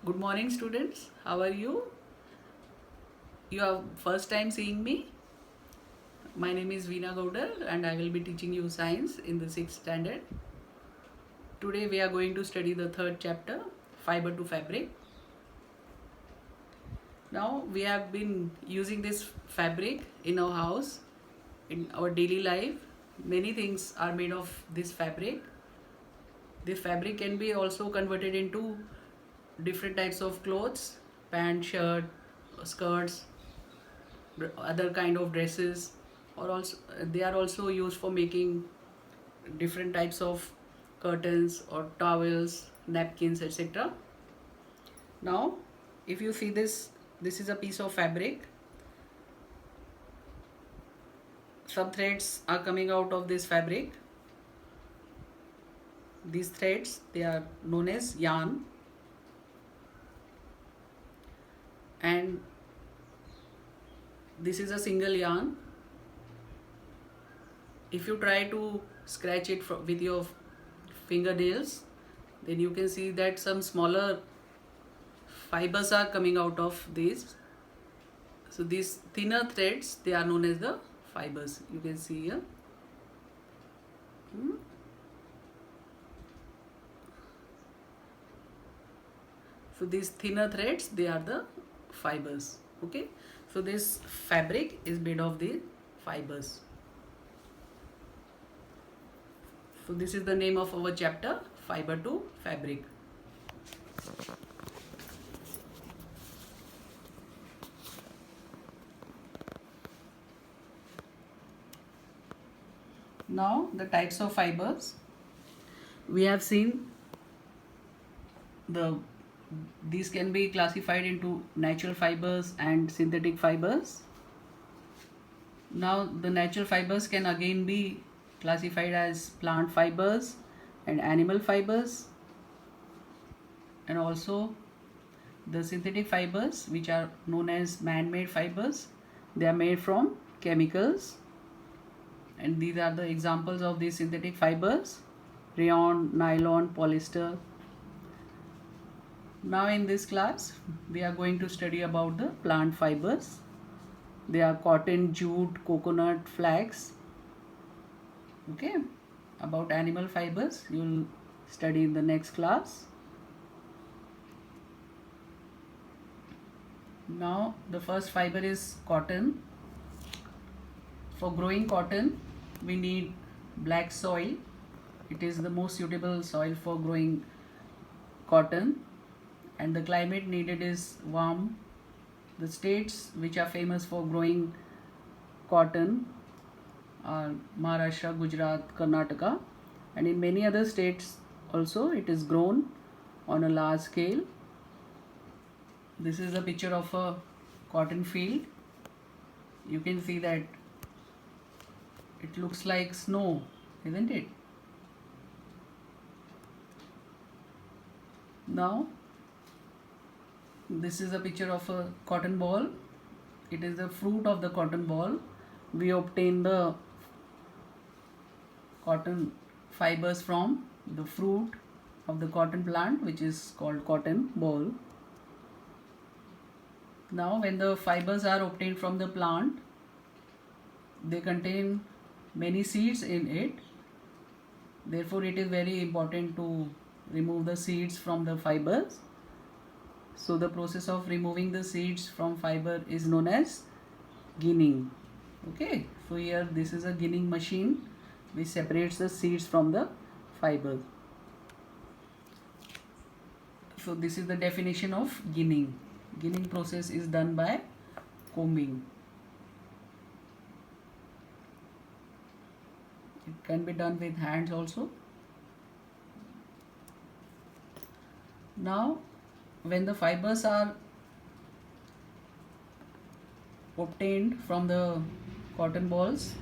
Good morning, students. How are you? You are first time seeing me. My name is Veena Gaudar and I will be teaching you science in the 6th standard. Today we are going to study the third chapter, fiber to fabric. Now we have been using this fabric in our house, in our daily life. Many things are made of this fabric. This fabric can be also converted into different types of clothes, pant, shirt, skirts, other kind of dresses, or also they are also used for making different types of curtains or towels, napkins, etc. Now if you see this is a piece of fabric. Some threads are coming out of this fabric. These threads, they are known as yarn, and this is a single yarn. If you try to scratch it with your fingernails, then you can see that some smaller fibers are coming out of these. So these thinner threads, they are known as the fibers. You can see here. So these thinner threads, they are the fibers. Okay. So this fabric is made of the fibers. So this is the name of our chapter, fiber to fabric. Now the types of fibers. We have seen these can be classified into natural fibers and synthetic fibers. Now the natural fibers can again be classified as plant fibers and animal fibers, and also the synthetic fibers, which are known as man-made fibers. They are made from chemicals, and these are the examples of these synthetic fibers: rayon, nylon, polyester. Now in this class we are going to study about the plant fibers. They are cotton, jute, coconut, flax. Okay. About animal fibers you will study in the next class. Now the first fiber is cotton. For growing cotton we need black soil. It is the most suitable soil for growing cotton, and the climate needed is warm. The states which are famous for growing cotton are Maharashtra, Gujarat, Karnataka, and in many other states also it is grown on a large scale. This is a picture of a cotton field. You can see that it looks like snow, isn't it? Now this is a picture of a cotton ball. It is the fruit of the cotton ball. We obtain the cotton fibers from the fruit of the cotton plant, which is called cotton ball. Now when the fibers are obtained from the plant, they contain many seeds in it. Therefore it is very important to remove the seeds from the fibers. So the process of removing the seeds from fiber is known as ginning. Okay, so here this is a ginning machine which separates the seeds from the fiber. So this is the definition of ginning. Ginning process is done by combing. It can be done with hands also. Now when the fibers are obtained from the cotton balls,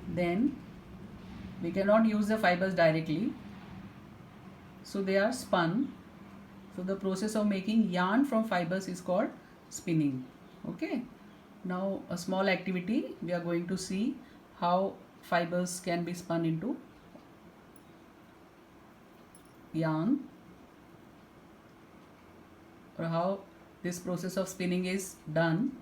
then we cannot use the fibers directly, so they are spun. So the process of making yarn from fibers is called spinning. Okay, now a small activity, we are going to see how fibers can be spun into yarn. or how this process of spinning is done.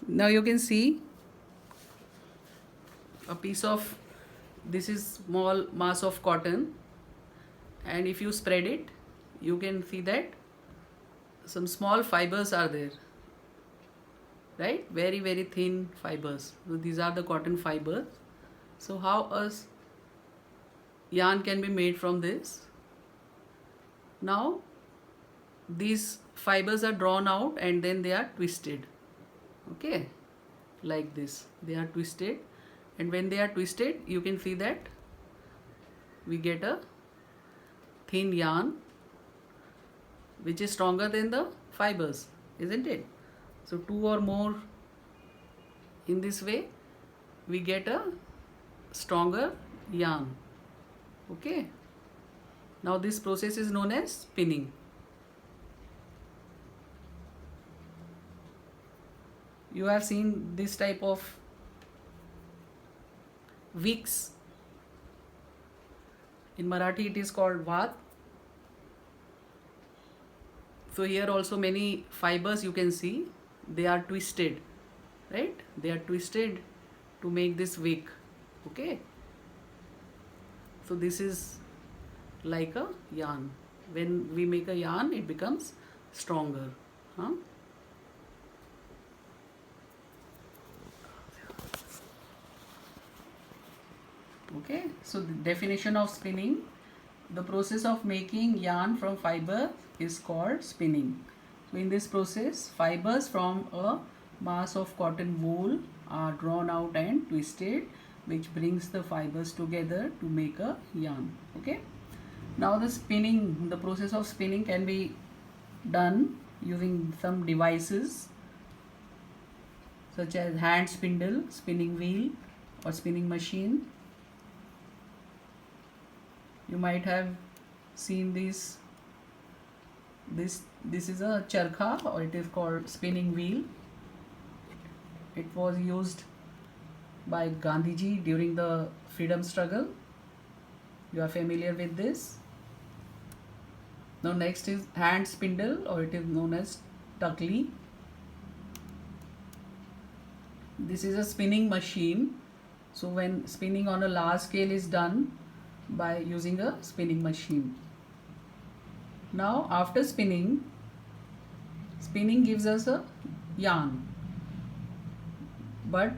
Now you can see a piece of, this is small mass of cotton, and if you spread it, you can see that some small fibers are there, right? Very very thin fibers. So these are the cotton fibers. So how a yarn can be made from this? Now these fibers are drawn out and then they are twisted, okay, like this. They are twisted, and when they are twisted, you can see that we get a thin yarn which is stronger than the fibers, isn't it? So two or more, in this way we get a stronger yarn, okay. Now this process is known as spinning. You have seen this type of wicks. In Marathi it is called vat. So here also many fibers you can see, they are twisted, right? They are twisted to make this wick, okay. So this is like a yarn. When we make a yarn, it becomes stronger, huh? Okay, so the definition of spinning: the process of making yarn from fiber is called spinning. So in this process, fibers from a mass of cotton wool are drawn out and twisted, which brings the fibers together to make a yarn, okay. Now the process of spinning can be done using some devices such as hand spindle, spinning wheel, or spinning machine. You might have seen this is a charkha, or it is called spinning wheel. It was used by Gandhiji during the freedom struggle. You are familiar with this. Now next is hand spindle, or it is known as takli. This is a spinning machine. So when spinning on a large scale is done by using a spinning machine. Now after spinning gives us a yarn, but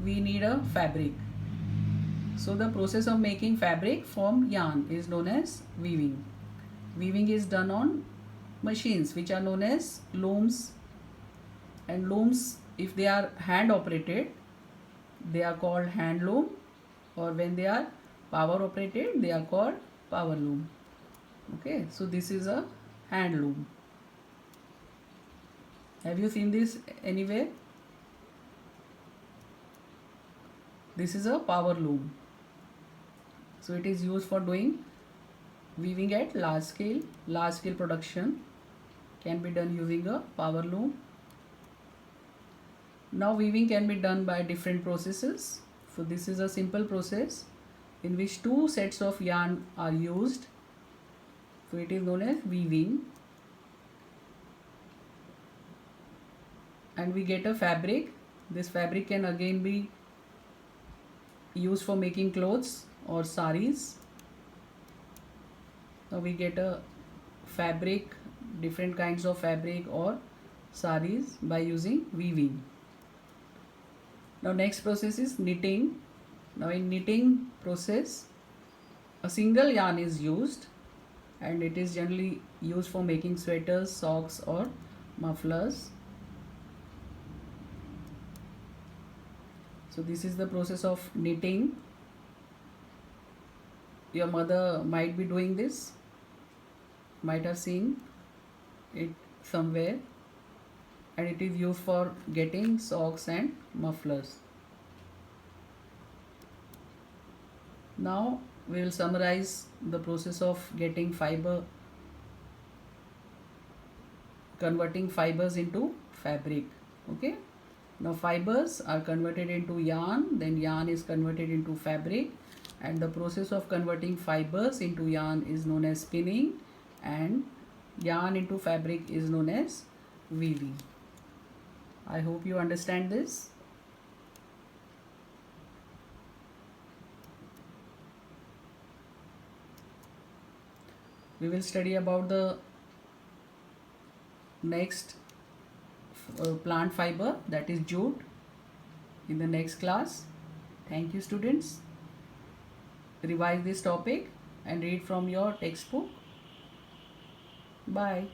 we need a fabric. So the process of making fabric from yarn is known as weaving. Weaving is done on machines which are known as looms, and looms, if they are hand operated, they are called hand loom, or when they are power operated, they are called power loom, okay. So this is a hand loom. Have you seen this anywhere? This is a power loom. So it is used for doing weaving at large scale. Large scale production can be done using a power loom. Now weaving can be done by different processes. So this is a simple process in which two sets of yarn are used. So it is known as weaving, and we get a fabric. This fabric can again be used for making clothes or saris. Now we get a fabric, different kinds of fabric or saris by using weaving. Now next process is knitting. Now in knitting process, a single yarn is used, and it is generally used for making sweaters, socks, or mufflers. So this is the process of knitting. Your mother might be doing this, might have seen it somewhere, and it is used for getting socks and mufflers. Now we will summarize the process of getting fiber, converting fibers into fabric, okay. Now fibers are converted into yarn, then yarn is converted into fabric, and the process of converting fibers into yarn is known as spinning, and yarn into fabric is known as weaving. I hope you understand this. We will study about the next plant fiber, that is jute, in the next class. Thank you, students. Revise this topic and read from your textbook. Bye.